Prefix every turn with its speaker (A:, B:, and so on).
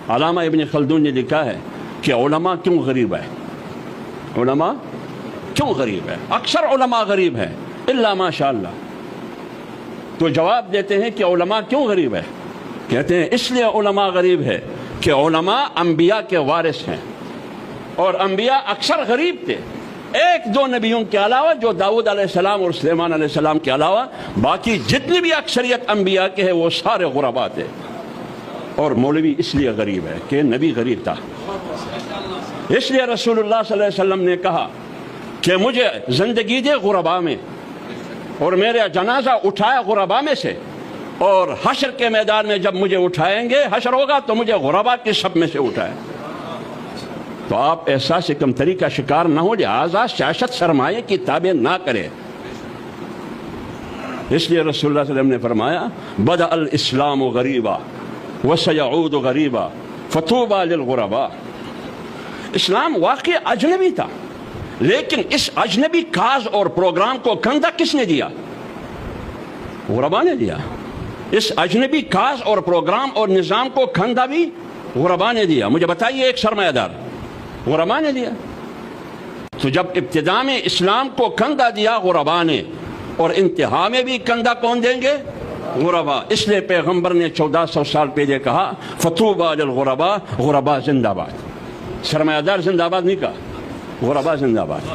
A: علامہ ابن خلدون نے لکھا ہے کہ علماء کیوں غریب ہے؟ علماء کیوں غریب ہے؟ اکثر علماء غریب ہیں الا ماشاء اللہ. تو جواب دیتے ہیں کہ علماء کیوں غریب ہے؟ کہتے ہیں اس لیے علماء غریب ہے کہ علماء انبیاء کے وارث ہیں، اور انبیاء اکثر غریب تھے. ایک دو نبیوں کے علاوہ، جو داؤد علیہ السلام اور سلیمان علیہ السلام کے علاوہ، باقی جتنی بھی اکثریت انبیاء کے ہیں وہ سارے غرباء تھے. اور مولوی اس لیے غریب ہے کہ نبی غریب تھا. اس لیے رسول اللہ صلی اللہ علیہ وسلم نے کہا کہ مجھے زندگی دے غرباء میں، اور میرا جنازہ اٹھائے غرباء میں سے، اور حشر کے میدان میں جب مجھے اٹھائیں گے، حشر ہوگا تو مجھے غرباء کے سب میں سے اٹھائے. تو آپ احساس کمتری کا شکار نہ ہو، لہذا سیاست سرمایہ کی تابع نہ کرے. اس لیے رسول اللہ صلی اللہ علیہ وسلم نے فرمایا بدأ الاسلام غریبا وسیعود غریبا فطوبى للغرباء. اسلام واقعی اجنبی تھا، لیکن اس اجنبی کاز اور پروگرام کو کندھا کس نے دیا؟ غرباء نے دیا. اس اجنبی کاز اور پروگرام اور نظام کو کندھا بھی غرباء نے دیا. مجھے بتائیے ایک سرمایہ دار، غرباء نے دیا. تو جب ابتدا میں اسلام کو کندھا دیا غرباء نے، اور انتہا میں بھی کندھا کون دیں گے؟ غرباء. اس لیے پیغمبر نے 1400 سال پہلے کہا فطوبى للغرباء، غرباء زندہ باد. سرمایہ دار زندہ باد نہیں کہا، غرباء زندہ باد.